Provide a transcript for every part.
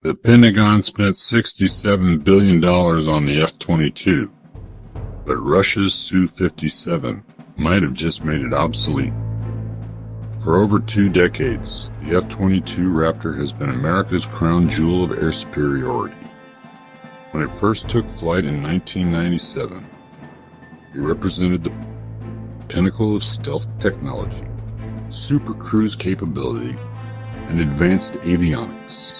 The Pentagon spent $67 billion on the F-22, but Russia's Su-57 might have just made it obsolete. For over 2 decades, the F-22 Raptor has been America's crown jewel of air superiority. When it first took flight in 1997, it represented the pinnacle of stealth technology, super cruise capability, and advanced avionics.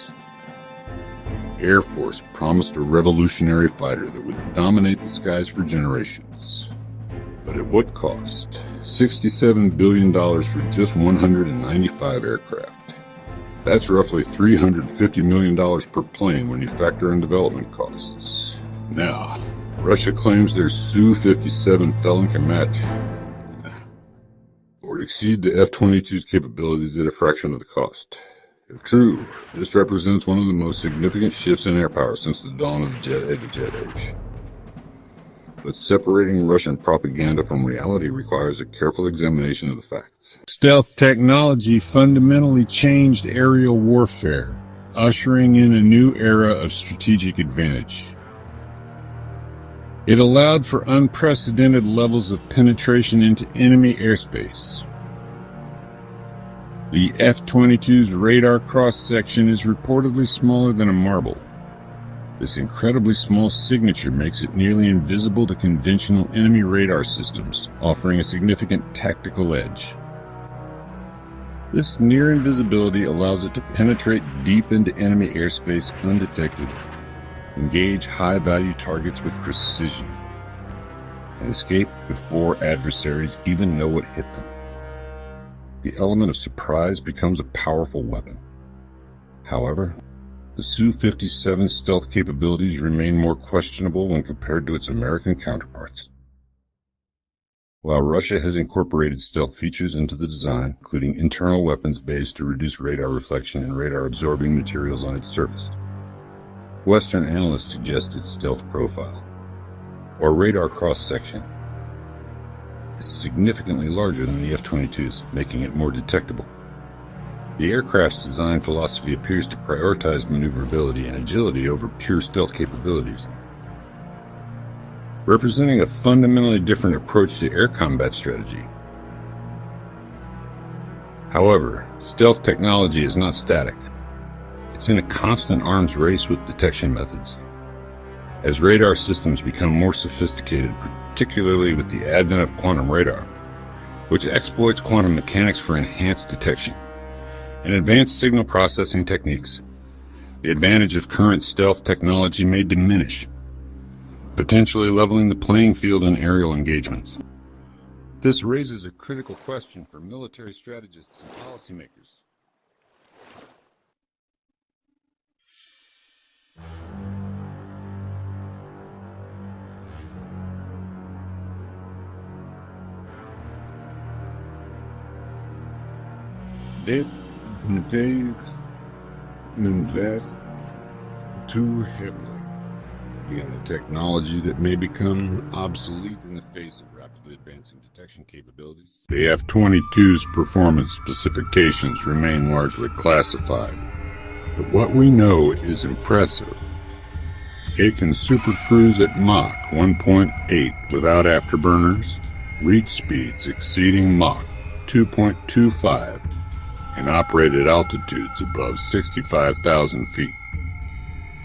The Air Force promised a revolutionary fighter that would dominate the skies for generations. But at what cost? $67 billion for just 195 aircraft. That's roughly $350 million per plane when you factor in development costs. Now, Russia claims their Su-57 Felon can match or exceed the F-22's capabilities at a fraction of the cost. If true, this represents one of the most significant shifts in air power since the dawn of the jet age. But separating Russian propaganda from reality requires a careful examination of the facts. Stealth technology fundamentally changed aerial warfare, ushering in a new era of strategic advantage. It allowed for unprecedented levels of penetration into enemy airspace. The F-22's radar cross-section is reportedly smaller than a marble. This incredibly small signature makes it nearly invisible to conventional enemy radar systems, offering a significant tactical edge. This near invisibility allows it to penetrate deep into enemy airspace undetected, engage high-value targets with precision, and escape before adversaries even know what hit them. The element of surprise becomes a powerful weapon. However, the Su-57's stealth capabilities remain more questionable when compared to its American counterparts. While Russia has incorporated stealth features into the design, including internal weapons bays to reduce radar reflection and radar-absorbing materials on its surface, Western analysts suggest its stealth profile, or radar cross-section, is significantly larger than the F-22's, making it more detectable. The aircraft's design philosophy appears to prioritize maneuverability and agility over pure stealth capabilities, representing a fundamentally different approach to air combat strategy. However, stealth technology is not static. It's in a constant arms race with detection methods. As radar systems become more sophisticated, particularly with the advent of quantum radar, which exploits quantum mechanics for enhanced detection, and advanced signal processing techniques, the advantage of current stealth technology may diminish, potentially leveling the playing field in aerial engagements. This raises a critical question for military strategists and policymakers. They invest too heavily in a technology that may become obsolete in the face of rapidly advancing detection capabilities. The F-22's performance specifications remain largely classified, but what we know is impressive. It can supercruise at Mach 1.8 without afterburners, reach speeds exceeding Mach 2.25, and operate at altitudes above 65,000 feet.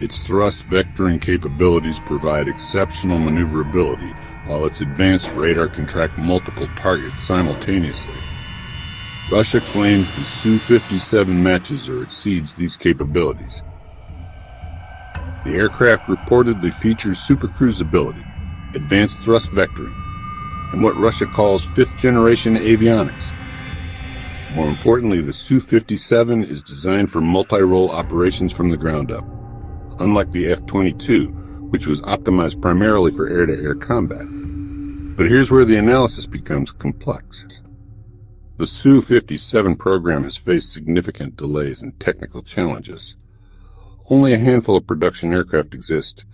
Its thrust vectoring capabilities provide exceptional maneuverability, while its advanced radar can track multiple targets simultaneously. Russia claims the Su-57 matches or exceeds these capabilities. The aircraft reportedly features supercruisability, advanced thrust vectoring, and what Russia calls fifth-generation avionics. More importantly, the Su-57 is designed for multi-role operations from the ground up, unlike the F-22, which was optimized primarily for air-to-air combat. But here's where the analysis becomes complex. The Su-57 program has faced significant delays and technical challenges. Only a handful of production aircraft exist,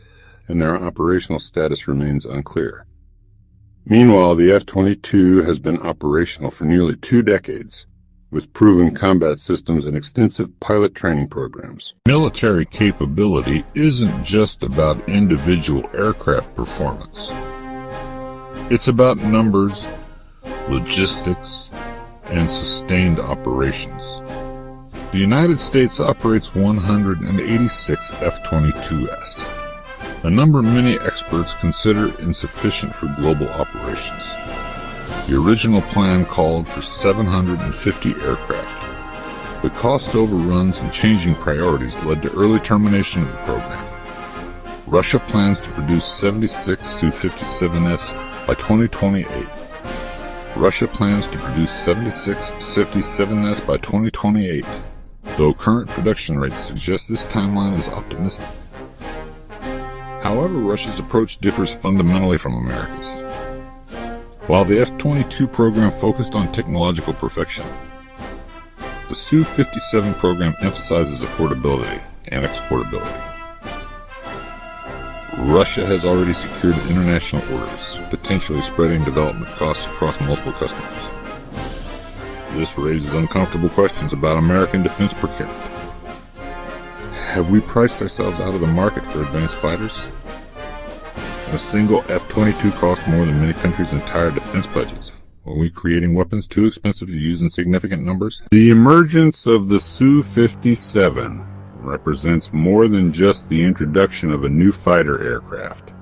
and their operational status remains unclear. Meanwhile, the F-22 has been operational for nearly 2 decades, with proven combat systems and extensive pilot training programs. Military capability isn't just about individual aircraft performance. It's about numbers, logistics, and sustained operations. The United States operates 186 F-22s, a number many experts consider insufficient for global operations. The original plan called for 750 aircraft, but cost overruns and changing priorities led to early termination of the program. Russia plans to produce 76 Su-57s by 2028. Russia plans to produce 76 Su-57s by 2028, though current production rates suggest this timeline is optimistic. However, Russia's approach differs fundamentally from America's. While the F-22 program focused on technological perfection, the Su-57 program emphasizes affordability and exportability. Russia has already secured international orders, potentially spreading development costs across multiple customers. This raises uncomfortable questions about American defense procurement. Have we priced ourselves out of the market for advanced fighters? A single F-22 costs more than many countries' entire defense budgets. Are we creating weapons too expensive to use in significant numbers? The emergence of the Su-57 represents more than just the introduction of a new fighter aircraft.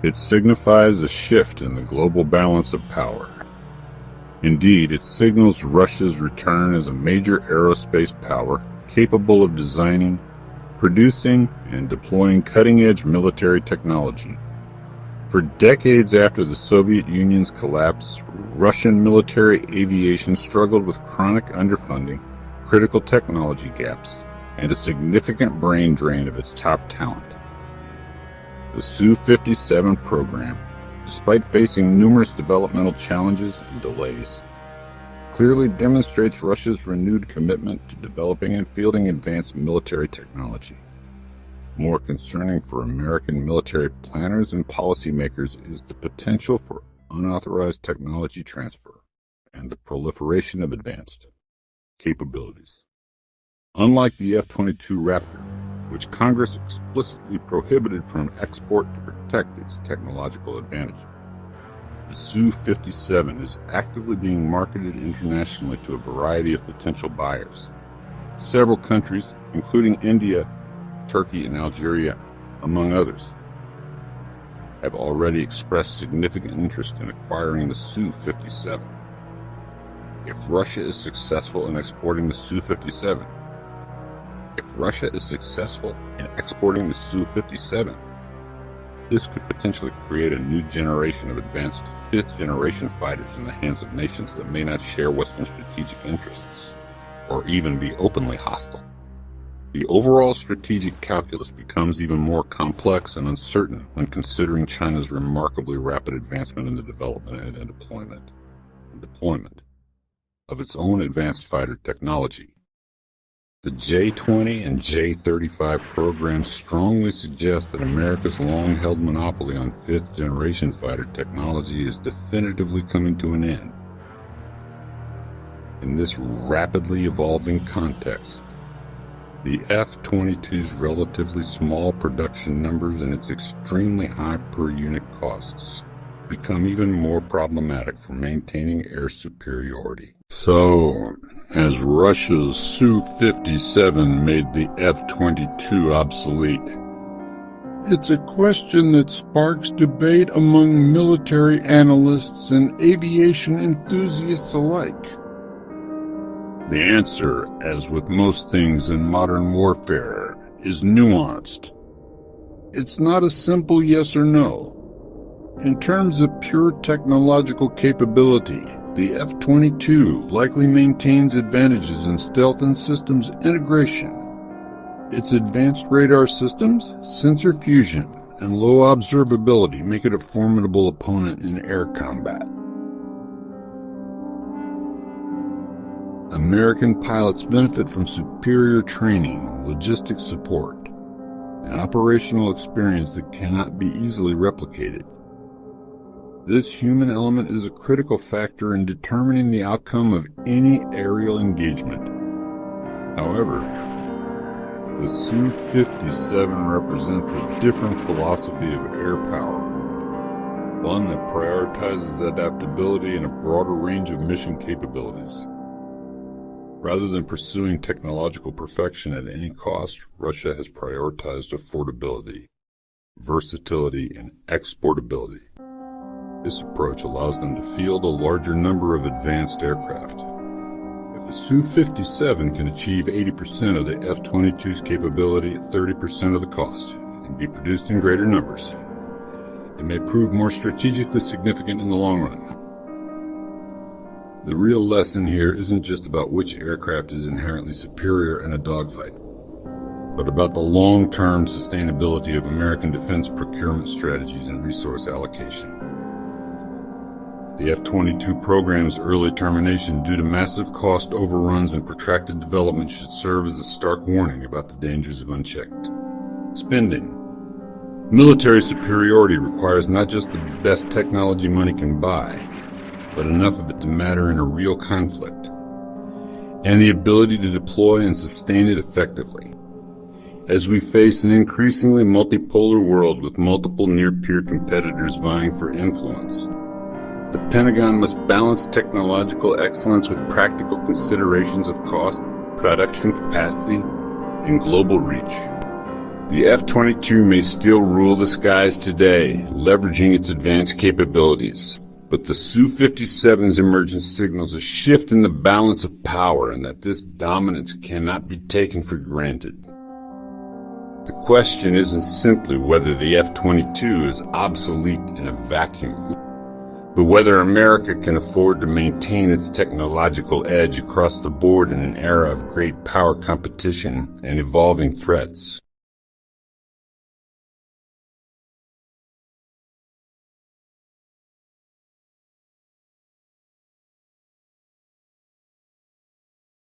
It signifies a shift in the global balance of power. Indeed, it signals Russia's return as a major aerospace power capable of designing, producing, and deploying cutting-edge military technology. For decades after the Soviet Union's collapse, Russian military aviation struggled with chronic underfunding, critical technology gaps, and a significant brain drain of its top talent. The Su-57 program, despite facing numerous developmental challenges and delays, clearly demonstrates Russia's renewed commitment to developing and fielding advanced military technology. More concerning for American military planners and policymakers is the potential for unauthorized technology transfer and the proliferation of advanced capabilities. Unlike the F-22 Raptor, which Congress explicitly prohibited from export to protect its technological advantage, the Su-57 is actively being marketed internationally to a variety of potential buyers. Several countries, including India, Turkey, and Algeria, among others, have already expressed significant interest in acquiring the Su-57. If Russia is successful in exporting the Su-57, this could potentially create a new generation of advanced fifth-generation fighters in the hands of nations that may not share Western strategic interests, or even be openly hostile. The overall strategic calculus becomes even more complex and uncertain when considering China's remarkably rapid advancement in the development and deployment of its own advanced fighter technology. The J-20 and J-35 programs strongly suggest that America's long-held monopoly on fifth-generation fighter technology is definitively coming to an end. In this rapidly evolving context, the F-22's relatively small production numbers and its extremely high per-unit costs become even more problematic for maintaining air superiority. So, as Russia's Su-57 made the F-22 obsolete, it's a question that sparks debate among military analysts and aviation enthusiasts alike. The answer, as with most things in modern warfare, is nuanced. It's not a simple yes or no. In terms of pure technological capability, the F-22 likely maintains advantages in stealth and systems integration. Its advanced radar systems, sensor fusion, and low observability make it a formidable opponent in air combat. American pilots benefit from superior training, logistics support, and operational experience that cannot be easily replicated. This human element is a critical factor in determining the outcome of any aerial engagement. However, the Su-57 represents a different philosophy of air power, one that prioritizes adaptability and a broader range of mission capabilities. Rather than pursuing technological perfection at any cost, Russia has prioritized affordability, versatility, and exportability. This approach allows them to field a larger number of advanced aircraft. If the Su-57 can achieve 80% of the F-22's capability at 30% of the cost and be produced in greater numbers, it may prove more strategically significant in the long run. The real lesson here isn't just about which aircraft is inherently superior in a dogfight, but about the long-term sustainability of American defense procurement strategies and resource allocation. The F-22 program's early termination due to massive cost overruns and protracted development should serve as a stark warning about the dangers of unchecked spending. Military superiority requires not just the best technology money can buy, but enough of it to matter in a real conflict, and the ability to deploy and sustain it effectively. As we face an increasingly multipolar world with multiple near-peer competitors vying for influence, the Pentagon must balance technological excellence with practical considerations of cost, production capacity, and global reach. The F-22 may still rule the skies today, leveraging its advanced capabilities, but the Su-57's emergence signals a shift in the balance of power and that this dominance cannot be taken for granted. The question isn't simply whether the F-22 is obsolete in a vacuum, but whether America can afford to maintain its technological edge across the board in an era of great power competition and evolving threats.